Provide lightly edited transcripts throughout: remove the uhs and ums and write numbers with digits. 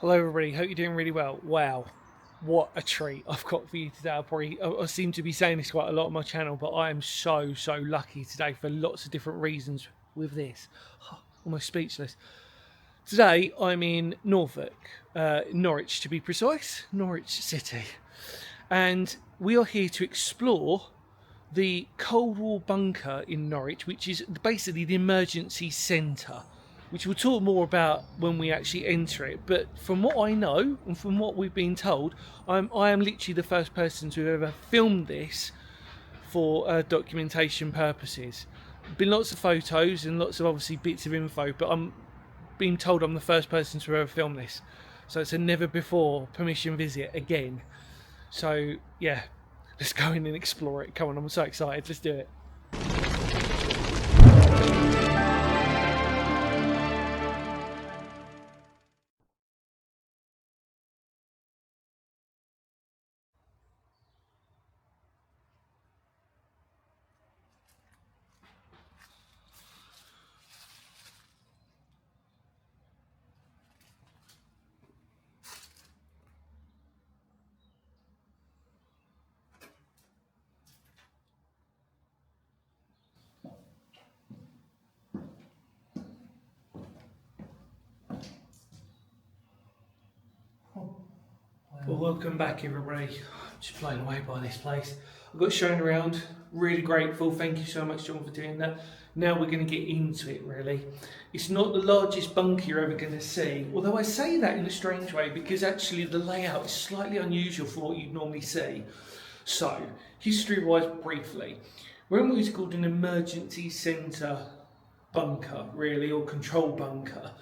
Hello, everybody. Hope you're doing really well. Wow, what a treat I've got for you today. I seem to be saying this quite a lot on my channel, but I am so lucky today for lots of different reasons with this. Almost speechless. Today I'm in Norfolk, Norwich to be precise, Norwich City, and we are here to explore the Cold War bunker in Norwich, which is basically the emergency centre, which we'll talk more about when we actually enter it. But from what I know and from what we've been told, I am literally the first person to have ever filmed this for documentation purposes. Been lots of photos and lots of obviously bits of info, but I'm being told I'm the first person to ever film this. So it's a never before permission visit again. So yeah, let's go in and explore it. Come on, I'm so excited. Let's do it. Well, welcome back, everybody. I'm just blown away by this place. I got shown around, really grateful. Thank you so much, John, for doing that. Now we're going to get into it, really. It's not the largest bunker you're ever going to see, although I say that in a strange way because actually the layout is slightly unusual for what you'd normally see. So, history-wise, briefly, when it was called an emergency centre bunker, really, or control bunker,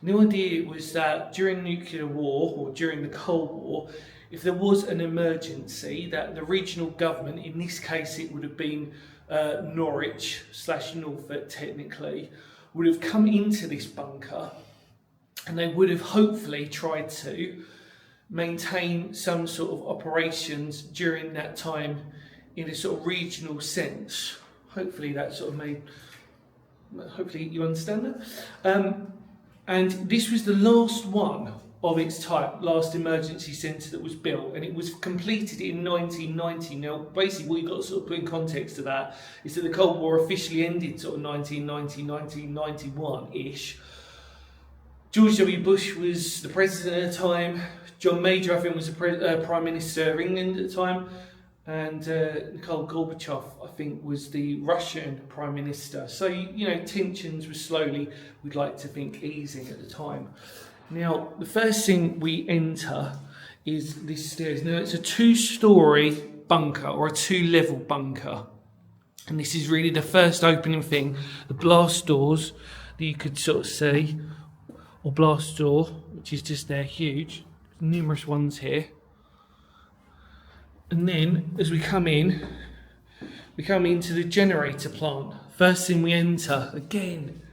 the idea was that during nuclear war or during the Cold War, if there was an emergency, that the regional government, in this case it would have been Norwich / Norfolk technically, would have come into this bunker and they would have hopefully tried to maintain some sort of operations during that time in a sort of regional sense. Hopefully that sort of made, hopefully you understand that. And this was the last one of its type, last emergency centre that was built, and it was completed in 1990. Now, basically, what you've got to sort of put in context to that is that the Cold War officially ended sort of 1990, 1991-ish. George W. Bush was the president at the time. John Major, I think, was the Prime Minister of England at the time. And Mikhail Gorbachev, I think, was the Russian Prime Minister. So, you know, tensions were slowly, we'd like to think, easing at the time. Now, the first thing we enter is this stairs. Now, it's a two-storey bunker or a two-level bunker. And this is really the first opening thing. The blast doors that you could sort of see, or blast door, which is just there, huge. Numerous ones here. And then, as we come into the generator plant. First thing we enter, again,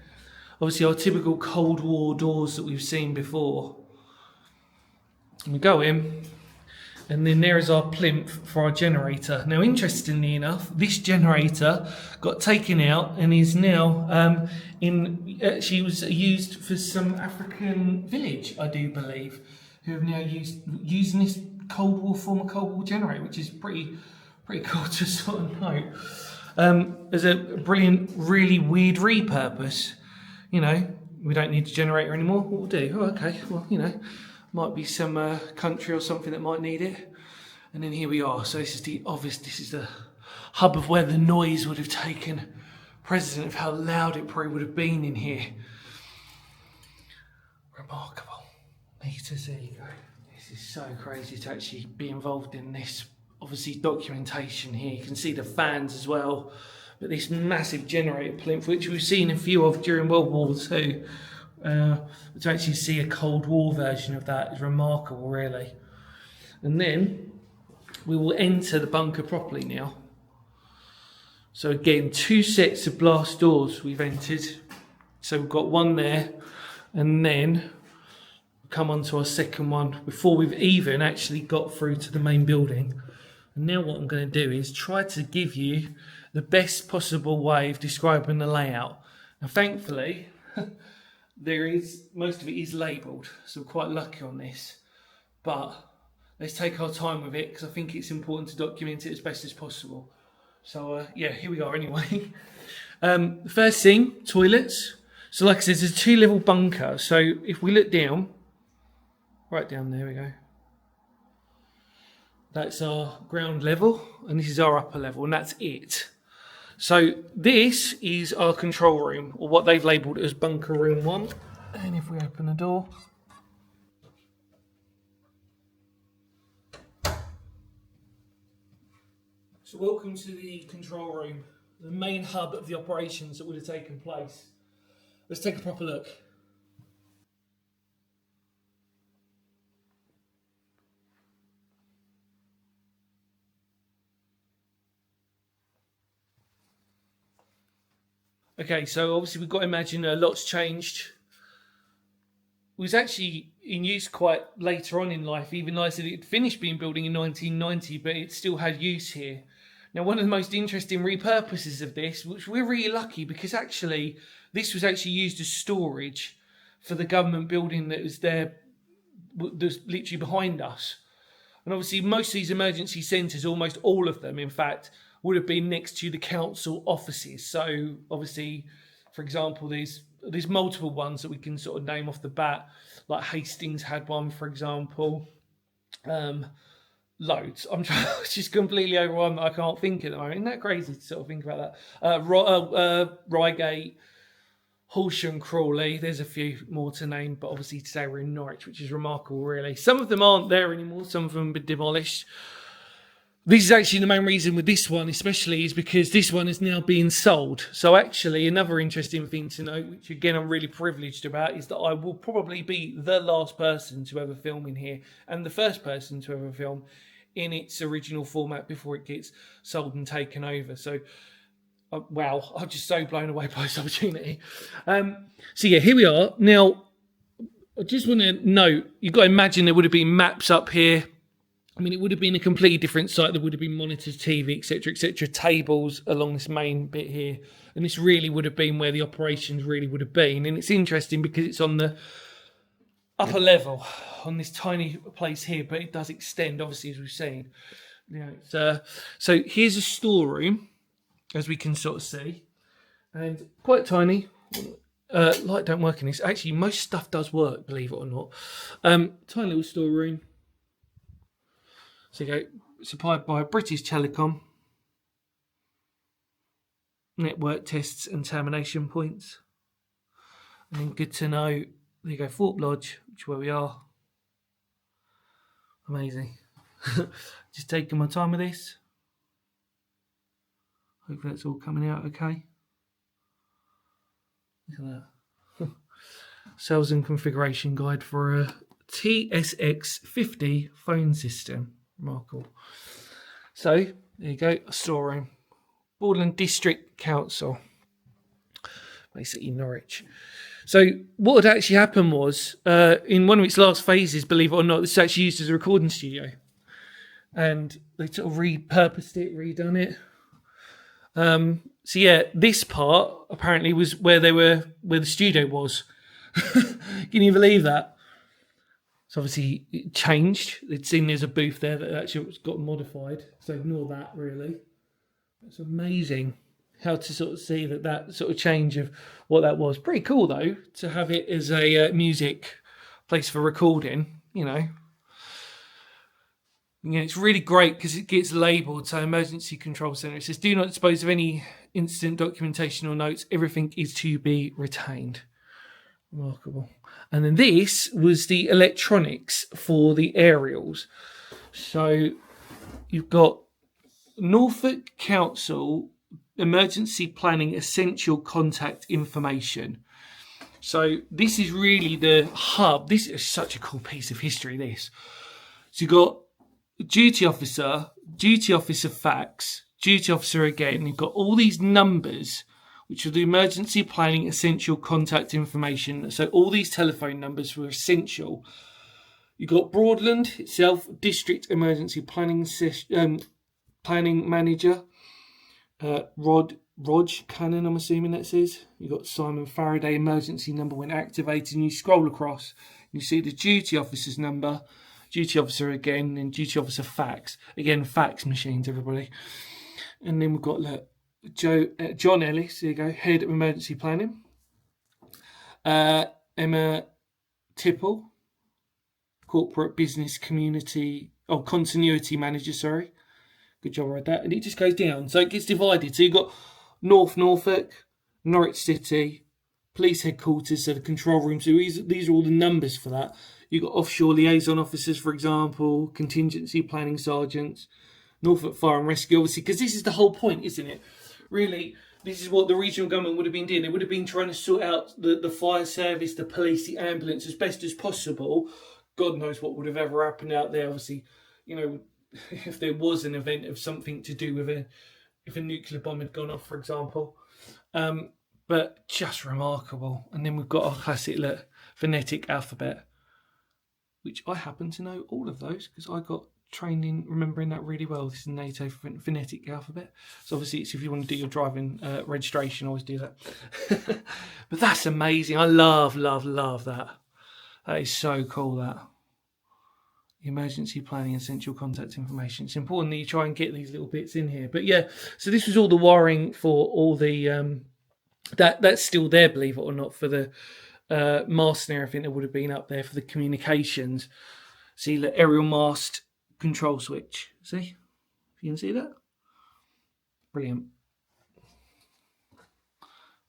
obviously our typical Cold War doors that we've seen before. And we go in, and then there is our plinth for our generator. Now, interestingly enough, this generator got taken out and is now actually was used for some African village, I do believe, who have now using this former Cold War generator, which is pretty cool to sort of note. As a brilliant, really weird repurpose. You know, we don't need a generator anymore. What we'll do? Oh, okay. Well, you know, might be some country or something that might need it. And then here we are. So this is this is the hub of where the noise would have taken precedent of how loud it probably would have been in here. Remarkable. Meters, there you go. This is so crazy to actually be involved in this. Obviously, documentation here. You can see the fans as well. But this massive generator plinth, which we've seen a few of during World War II, to actually see a Cold War version of that is remarkable, really. And then we will enter the bunker properly now. So again, two sets of blast doors we've entered. So we've got one there, and then come on to our second one before we've even actually got through to the main building. And now what I'm going to do is try to give you the best possible way of describing the layout. Now, thankfully, most of it is labelled, so we're quite lucky on this. But let's take our time with it because I think it's important to document it as best as possible. So yeah, here we are anyway. The first thing, toilets. So like I said, there's a 2-level bunker. So if we look down, right down there we go. That's our ground level, and this is our upper level, and that's it. So this is our control room, or what they've labelled as bunker room 1. And if we open the door, so welcome to the control room, the main hub of the operations that would have taken place. Let's take a proper look. Okay, so obviously we've got to imagine a lot's changed. It was actually in use quite later on in life, even though I said it finished being building in 1990, but it still had use here. Now, one of the most interesting repurposes of this, which we're really lucky because actually this was actually used as storage for the government building that was there, that's literally behind us. And obviously most of these emergency centres, almost all of them in fact, would have been next to the council offices. So obviously, for example, there's multiple ones that we can sort of name off the bat, like Hastings had one, for example. Loads. I'm just completely overwhelmed that I can't think at the moment. Isn't that crazy to sort of think about that? Reigate, Horsham and Crawley. There's a few more to name, but obviously today we're in Norwich, which is remarkable, really. Some of them aren't there anymore. Some of them have been demolished. This is actually the main reason with this one, especially, is because this one is now being sold. So actually, another interesting thing to note, which again I'm really privileged about, is that I will probably be the last person to ever film in here and the first person to ever film in its original format before it gets sold and taken over. So, wow, I'm just so blown away by this opportunity. So yeah, here we are. Now, I just want to note, you've got to imagine there would have been maps up here. I mean, it would have been a completely different site. There would have been monitors, TV, etc., tables along this main bit here. And this really would have been where the operations really would have been. And it's interesting because it's on the upper level on this tiny place here, but it does extend, obviously, as we've seen. You know, so here's a storeroom, as we can sort of see. And quite tiny. Light don't work in this. Actually, most stuff does work, believe it or not. Tiny little storeroom. So you go, supplied by British Telecom. Network tests and termination points. And then good to know, there you go, Thorpe Lodge, which is where we are. Amazing. Just taking my time with this. Hopefully that's all coming out okay. Look at that. Sales and configuration guide for a TSX50 phone system. Remarkable. So, there you go, a storeroom. Borderland District Council. Basically Norwich. So, what had actually happened was, in one of its last phases, believe it or not, this was actually used as a recording studio. And they sort of repurposed it, redone it. So yeah, this part apparently was where the studio was. Can you believe that? So obviously it changed. It's seen there's a booth there that actually got modified. So ignore that really. It's amazing how to sort of see that sort of change of what that was. Pretty cool though, to have it as a music place for recording, you know. Yeah, it's really great because it gets labelled. So emergency control centre. It says, do not dispose of any incident documentation or notes. Everything is to be retained. Remarkable. And then this was the electronics for the aerials. So you've got Norfolk Council Emergency Planning Essential Contact Information. So this is really the hub. This is such a cool piece of history, this. So you've got duty officer facts, duty officer again. You've got all these numbers, which are the emergency planning essential contact information. So all these telephone numbers were essential. You've got Broadland itself, district emergency planning planning manager, Rod Rog Cannon, I'm assuming that says. You've got Simon Faraday emergency number when activated, and you scroll across, you see the duty officer's number, duty officer again, and duty officer fax. Again, fax machines, everybody. And then we've got John Ellis, there you go, head of emergency planning. Emma Tipple, corporate business continuity manager, sorry. Good job, I read that. And it just goes down. So it gets divided. So you've got North Norfolk, Norwich City, police headquarters, so the control room. So these are all the numbers for that. You've got offshore liaison officers, for example, contingency planning sergeants, Norfolk Fire and Rescue, obviously, because this is the whole point, isn't it? Really, this is what the regional government would have been doing. They would have been trying to sort out the fire service, the police, the ambulance as best as possible. God knows what would have ever happened out there. Obviously, if there was an event of something to do with if a nuclear bomb had gone off, for example. But just remarkable. And then we've got our classic phonetic alphabet, which I happen to know all of those because I got trained in remembering that really well. This is NATO phonetic alphabet. So obviously it's if you want to do your driving registration, always do that. But that's amazing. I love that. That is so cool, that. Emergency planning and central contact information. It's important that you try and get these little bits in here. But yeah, so this was all the wiring for all the... that's still there, believe it or not, for the mast and everything that would have been up there for the communications. See the aerial mast control switch. See? You can see that? Brilliant.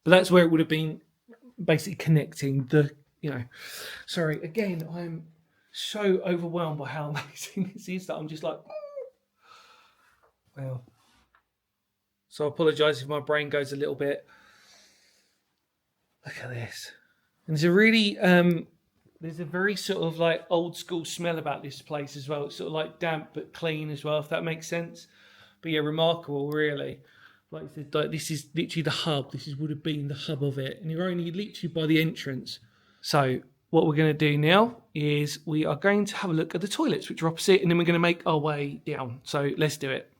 But that's where it would have been basically connecting the, Sorry, again, I'm so overwhelmed by how amazing this is that I'm just like, well. So I apologise if my brain goes a little bit. Look at this. And there's a really, there's a very sort of like old school smell about this place as well. It's sort of like damp but clean as well, if that makes sense. But yeah, remarkable, really. Like I said, this is literally the hub. Would have been the hub of it. And you're only literally by the entrance. So what we're going to do now is we are going to have a look at the toilets, which are opposite, and then we're going to make our way down. So let's do it.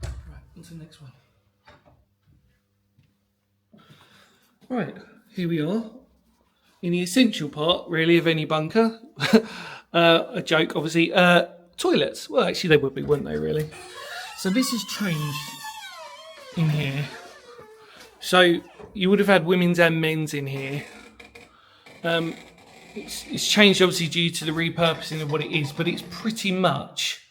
Right, on to the next one. Right, here we are. In the essential part, really, of any bunker. A joke, obviously. Toilets. Well, actually, they would be, wouldn't they, really? So this has changed in here. So you would have had women's and men's in here. It's changed, obviously, due to the repurposing of what it is, but it's pretty much...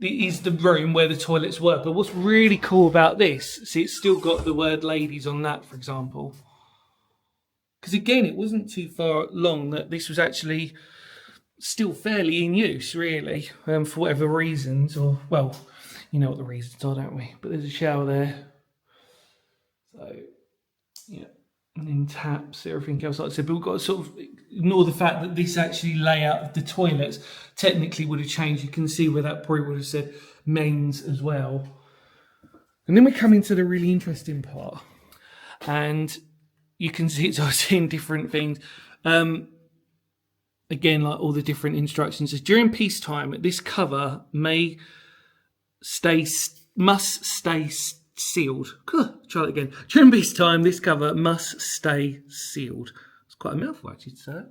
It is the room where the toilets were. But what's really cool about this, see, it's still got the word ladies on that, for example. Because again, it wasn't too far long that this was actually still fairly in use, really, for whatever reasons. Or, well, you know what the reasons are, don't we? But there's a shower there. So, yeah. And then taps, everything else, like I said. But we've got to sort of ignore the fact that this actually layout of the toilets technically would have changed. You can see where that probably would have said men's as well. And then we come into the really interesting part. And... you can see it's obviously in different things. Again, like all the different instructions. During peacetime, this cover must stay sealed. Try that again. During peacetime, this cover must stay sealed. It's quite a mouthful, actually, to say that.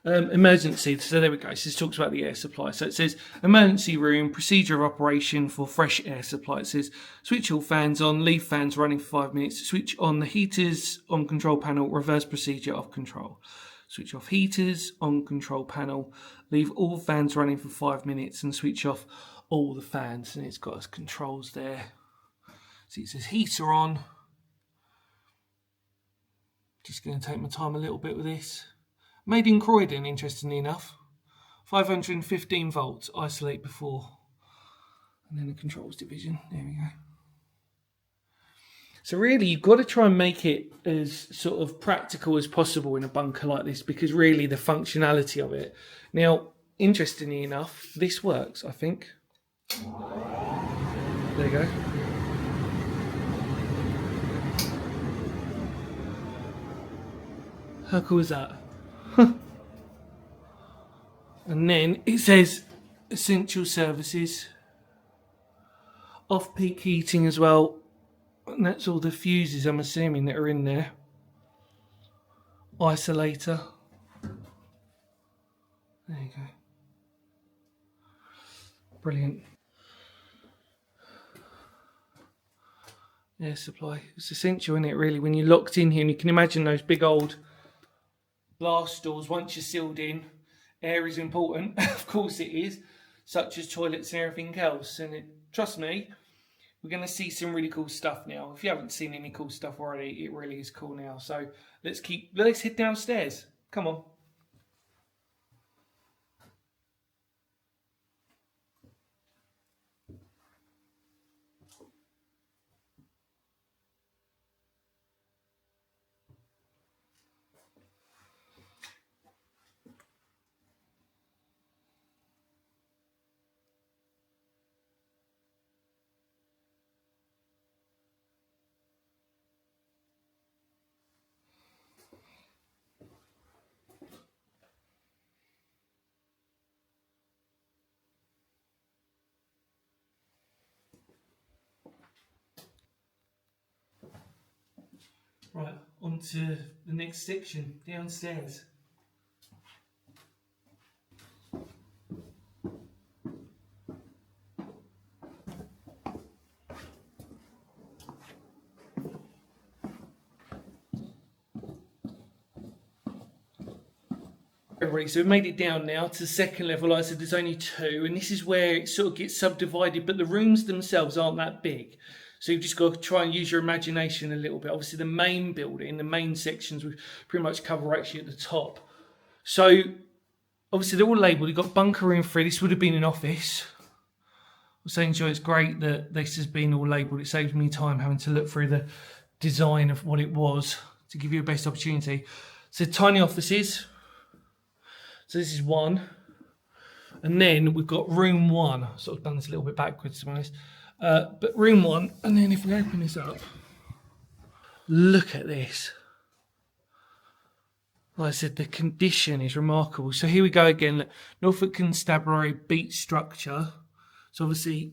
Emergency. So there we go. So this talks about the air supply. So it says emergency room, procedure of operation for fresh air supply. It says switch all fans on, leave fans running for 5 minutes, switch on the heaters on control panel, reverse procedure off control. Switch off heaters on control panel, leave all fans running for 5 minutes and switch off all the fans. And it's got its controls there. See, it says heater on. Just going to take my time a little bit with this. Made in Croydon, interestingly enough. 515 volts, isolate before. And then the controls division, there we go. So really, you've got to try and make it as sort of practical as possible in a bunker like this, because really the functionality of it. Now, interestingly enough, this works, I think. There you go. How cool is that? And then it says essential services, off-peak heating as well, and that's all the fuses I'm assuming that are in there. Isolator. There you go. Brilliant. Air supply. It's essential, isn't it, really, when you're locked in here, and you can imagine those big old blast doors. Once you're sealed in, air is important. Of course it is, such as toilets and everything else. And trust me, we're going to see some really cool stuff now. If you haven't seen any cool stuff already, it really is cool now. So let's head downstairs. Come on. Right, on to the next section, downstairs. So we've made it down now to the second level. Like I said, there's only two, and this is where it sort of gets subdivided, but the rooms themselves aren't that big. So you've just got to try and use your imagination a little bit. Obviously, the main building, the main sections, we pretty much cover actually at the top. So obviously, they're all labelled. You've got bunker room 3. This would have been an office. I was saying, Joe, it's great that this has been all labelled. It saves me time having to look through the design of what it was to give you the best opportunity. So tiny offices. So this is one. And then we've got room 1. Sort of done this a little bit backwards, to be honest. But room 1, and then if we open this up, look at this. Like I said, the condition is remarkable. So here we go again. Look, Norfolk Constabulary beat structure. So obviously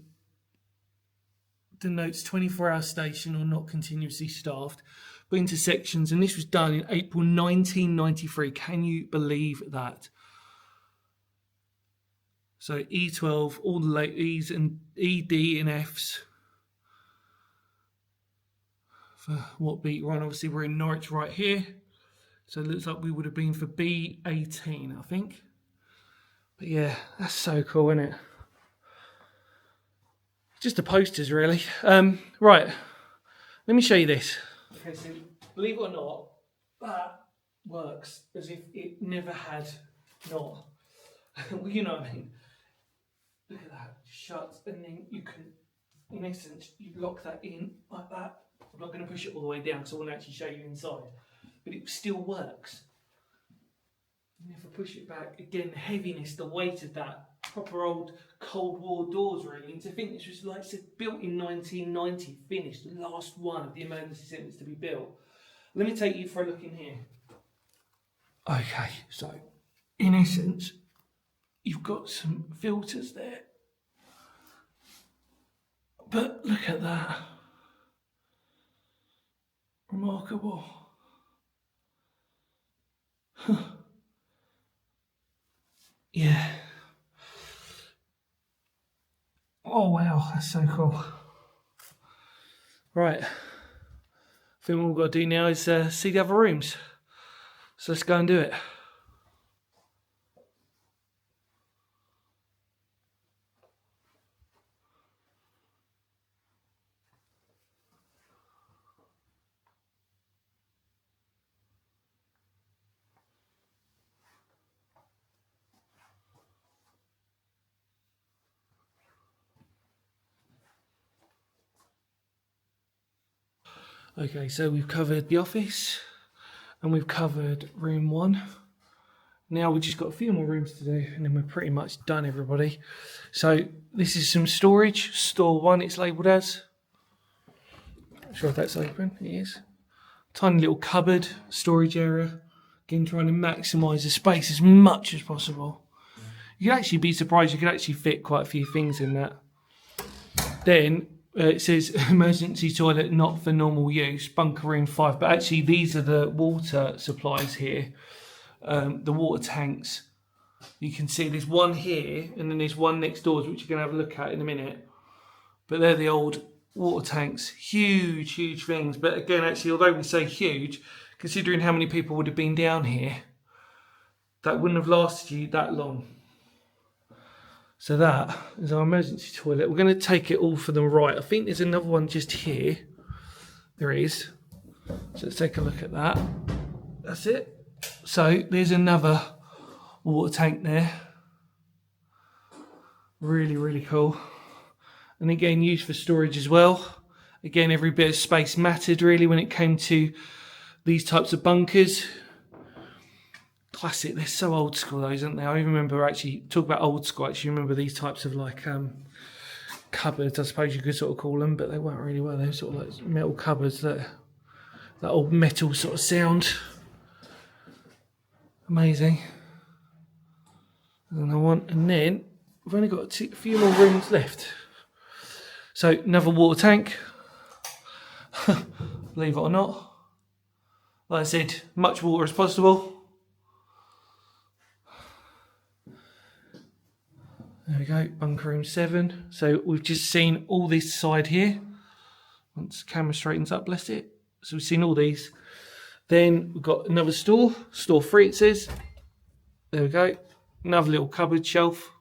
denotes 24-hour station or not continuously staffed. But into sections, and this was done in April 1993. Can you believe that? So E12, all the late E's and E, D and F's for what beat we're on. Obviously we're in Norwich right here. So it looks like we would have been for B18, I think. But yeah, that's so cool, isn't it? Just the posters, really. Right, let me show you this. Okay, so believe it or not, that works as if it never had not. Well, you know what I mean. Look at that, shuts, and then you can, in essence, you lock that in like that. I'm not going to push it all the way down because I want to actually show you inside. But it still works. Never push it back. Again, the heaviness, the weight of that. Proper old Cold War doors, really. And to think this was, like I said, built in 1990, finished, the last one of the emergency centres to be built. Let me take you for a look in here. Okay, so in essence, you've got some filters there. But look at that. Remarkable. Huh. Yeah. Oh wow, that's so cool. Right. I think what we've got to do now is see the other rooms. So let's go and do it. Okay, so we've covered the office and we've covered room 1. Now we've just got a few more rooms to do and then we're pretty much done, everybody. So this is some storage. Store 1 it's labelled as. Not sure if that's open. It is. Tiny little cupboard, storage area. Again, trying to maximise the space as much as possible. You can actually be surprised, you can actually fit quite a few things in that. Then it says emergency toilet not for normal use, bunker room 5. But actually these are the water supplies here, the water tanks. You can see there's one here and then there's one next door, which you're going to have a look at in a minute. But they're the old water tanks, huge things. But again, actually, although we say huge, considering how many people would have been down here, that wouldn't have lasted you that long. So that is our emergency toilet. We're going to take it all for the right. I think there's another one just here. There is. So let's take a look at that. That's it. So there's another water tank there. Really cool. And again, used for storage as well. Again, every bit of space mattered really when it came to these types of bunkers. Classic. They're so old school those, aren't they? I even remember actually, talk about old school, I actually remember these types of like cupboards, I suppose you could sort of call them, but they weren't really, were they? Sort of like metal cupboards, that old metal sort of sound. Amazing. And then we've only got a few more rooms left. So another water tank. Believe it or not. Like I said, much water as possible. There we go, bunker room 7. So we've just seen all this side here. Once the camera straightens up, bless it. So we've seen all these. Then we've got another store 3 it says. There we go, another little cupboard shelf.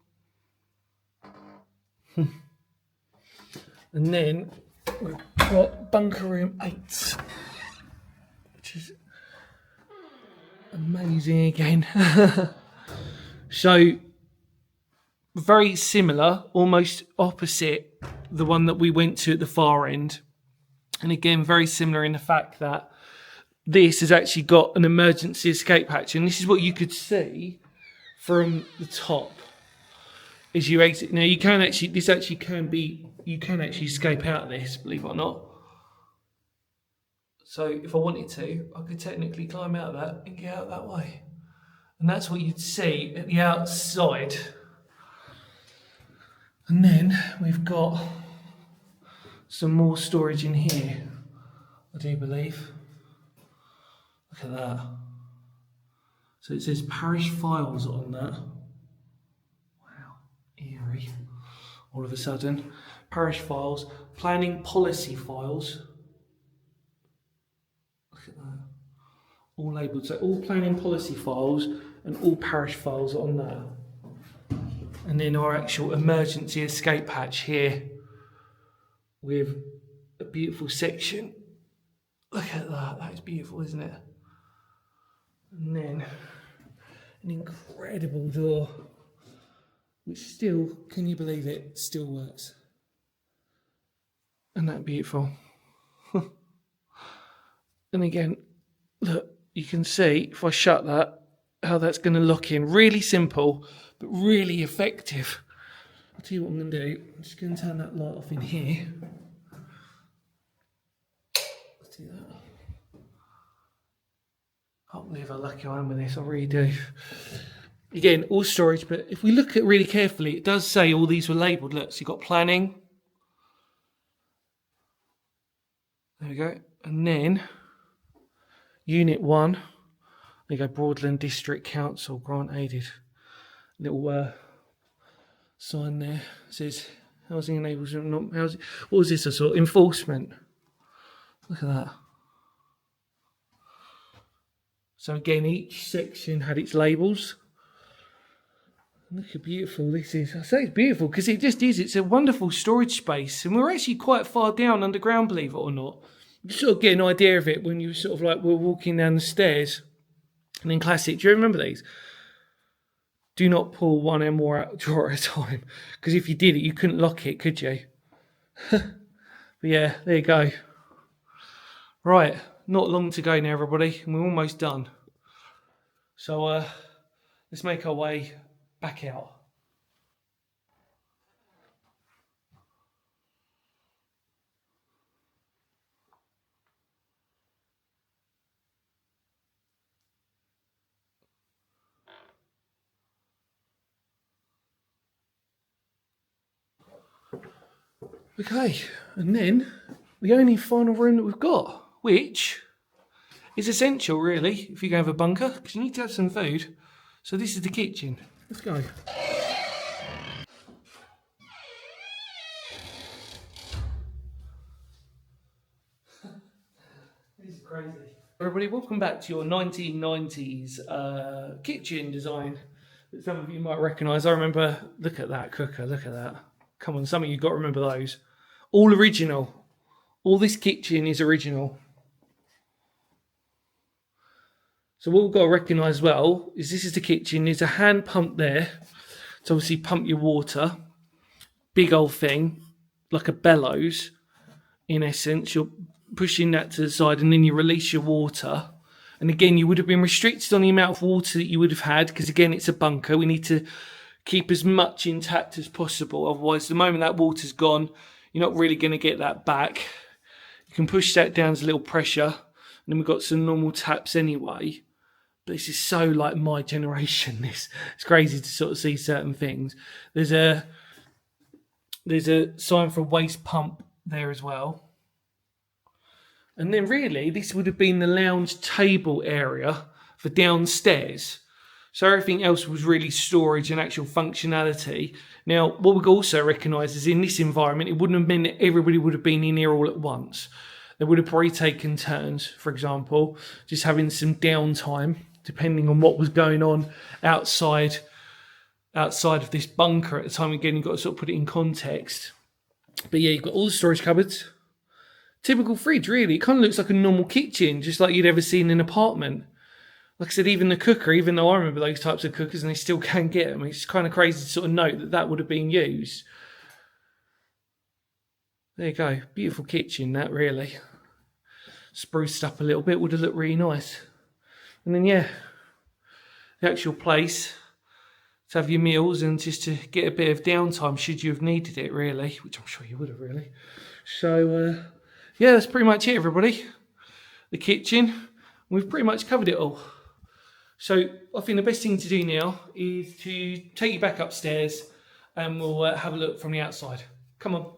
And then we've got bunker room 8, which is amazing again. So very similar, almost opposite the one that we went to at the far end. And again, very similar in the fact that this has actually got an emergency escape hatch. And this is what you could see from the top as you exit. Now you can actually, you can actually escape out of this, believe it or not. So if I wanted to, I could technically climb out of that and get out that way. And that's what you'd see at the outside. And then we've got some more storage in here, I do believe. Look at that. So it says parish files on that. Wow, eerie. All of a sudden. Parish files, planning policy files. Look at that. All labelled. So all planning policy files and all parish files on that. And then our actual emergency escape hatch here with a beautiful section. Look at that, that is beautiful, isn't it? And then an incredible door, which still, can you believe it, still works. Isn't that beautiful? And again, look, you can see, if I shut that, how that's going to lock in. Really simple, but really effective. I'll tell you what I'm going to do. I'm just going to turn that light off in here. Let's do that. I can't believe how lucky I am with this, I really do. Again, all storage, but if we look at it really carefully, it does say all these were labelled. Look, so you've got planning. There we go. And then, Unit 1. There you go, Broadland District Council, grant aided. Little sign there. It says housing enables not housing. What was this? I saw enforcement. Look at that. So again, each section had its labels. Look how beautiful this is. I say it's beautiful because it just is. It's a wonderful storage space, and we're actually quite far down underground, believe it or not. You sort of get an idea of it when you sort of like were walking down the stairs. And then classic. Do you remember these? Do not pull one M1 out drawer at a time, because if you did it, you couldn't lock it, could you? But yeah, there you go. Right, not long to go now, everybody, and we're almost done. So let's make our way back out. Okay, and then the only final room that we've got, which is essential really if you go have a bunker, because you need to have some food. So this is the kitchen. Let's go. This is crazy. Everybody, welcome back to your 1990s kitchen design that some of you might recognise. I remember, look at that cooker, look at that. Come on, some of you got to remember those. All original. All this kitchen is original. So what we've got to recognise as well is this is the kitchen. There's a hand pump there to obviously pump your water. Big old thing, like a bellows, in essence. You're pushing that to the side and then you release your water. And again, you would have been restricted on the amount of water that you would have had because again, it's a bunker. We need to keep as much intact as possible. Otherwise, the moment that water's gone, you're not really going to get that back. You can push that down to a little pressure. And then we've got some normal taps anyway. But this is so like my generation. It's crazy to sort of see certain things. There's a sign for a waste pump there as well. And then really, this would have been the lounge table area for downstairs. So everything else was really storage and actual functionality. Now, what we also recognise is in this environment, it wouldn't have been that everybody would have been in here all at once. They would have probably taken turns, for example, just having some downtime, depending on what was going on outside of this bunker at the time. Again, you've got to sort of put it in context. But yeah, you've got all the storage cupboards. Typical fridge, really. It kind of looks like a normal kitchen, just like you'd ever seen in an apartment. Like I said, even the cooker, even though I remember those types of cookers and they still can get them, it's kind of crazy to sort of note that that would have been used. There you go. Beautiful kitchen, that really. Spruced up a little bit, would have looked really nice. And then, yeah, the actual place to have your meals and just to get a bit of downtime should you have needed it, really, which I'm sure you would have, really. So, yeah, that's pretty much it, everybody. The kitchen, we've pretty much covered it all. So I think the best thing to do now is to take you back upstairs and we'll have a look from the outside. Come on.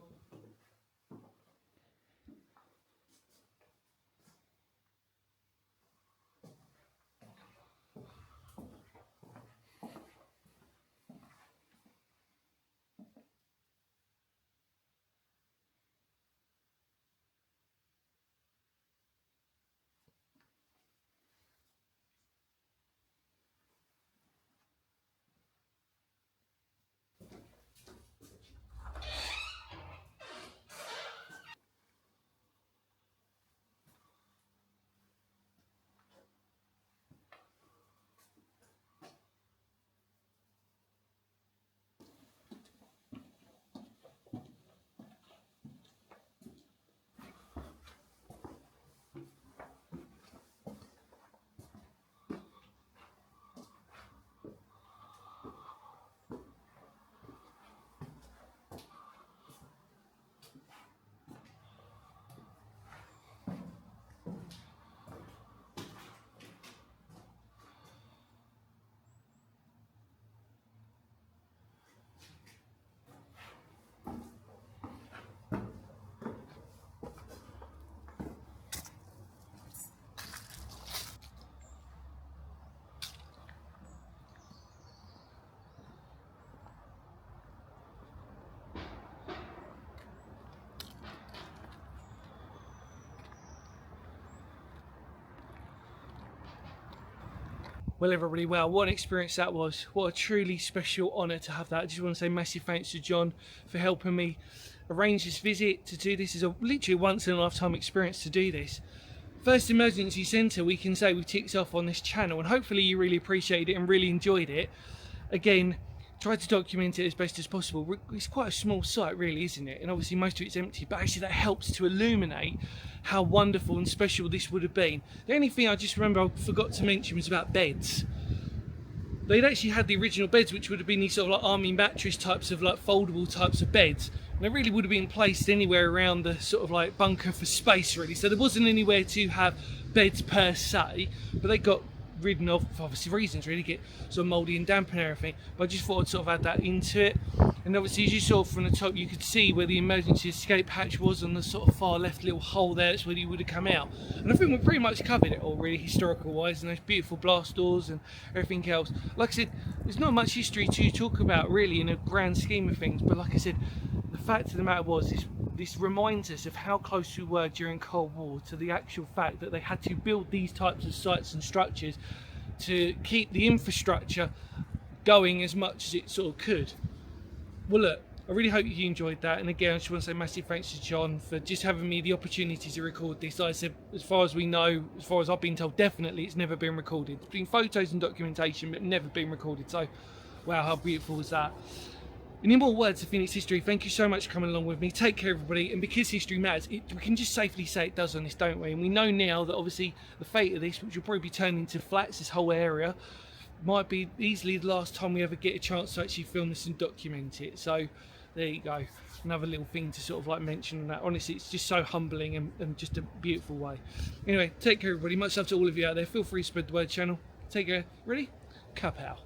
Well, everybody, wow, what an experience that was. What a truly special honour to have that. I just want to say massive thanks to John for helping me arrange this visit, to do this. Is a literally once in a lifetime experience to do this. First emergency centre, we can say we've ticked off on this channel, and hopefully you really appreciated it and really enjoyed it. Again, tried to document it as best as possible. It's quite a small site, really, isn't it? And obviously most of it's empty, but actually that helps to illuminate how wonderful and special this would have been. The only thing I just remember I forgot to mention was about beds. They'd actually had the original beds, which would have been these sort of like army mattress types of like foldable types of beds. And they really would have been placed anywhere around the sort of like bunker for space, really. So there wasn't anywhere to have beds per se, but they got ridden of, for obviously reasons, really, get sort of mouldy and damp and everything. But I just thought I'd sort of add that into it. And obviously, as you saw from the top, you could see where the emergency escape hatch was on the sort of far left little hole there. That's where you would have come out. And I think we've pretty much covered it all, really, historical wise, and those beautiful blast doors and everything else. Like I said, there's not much history to talk about, really, in a grand scheme of things. But like I said, the fact of the matter was, this reminds us of how close we were during Cold War to the actual fact that they had to build these types of sites and structures to keep the infrastructure going as much as it sort of could. Well, look, I really hope you enjoyed that, and again I just want to say massive thanks to John for just having me the opportunity to record this. Like I said, as far as we know, as far as I've been told, definitely it's never been recorded. It's been photos and documentation, but never been recorded, so wow, how beautiful was that. And in more words of Phoenix history, thank you so much for coming along with me. Take care, everybody, and because history matters, we can just safely say it does on this, don't we? And we know now that obviously the fate of this, which will probably be turned into flats, this whole area, might be easily the last time we ever get a chance to actually film this and document it. So there you go, another little thing to sort of like mention that. Honestly, it's just so humbling and just a beautiful way. Anyway, take care, everybody. Much love to all of you out there. Feel free to spread the word, channel. Take care. Ready? Kapow.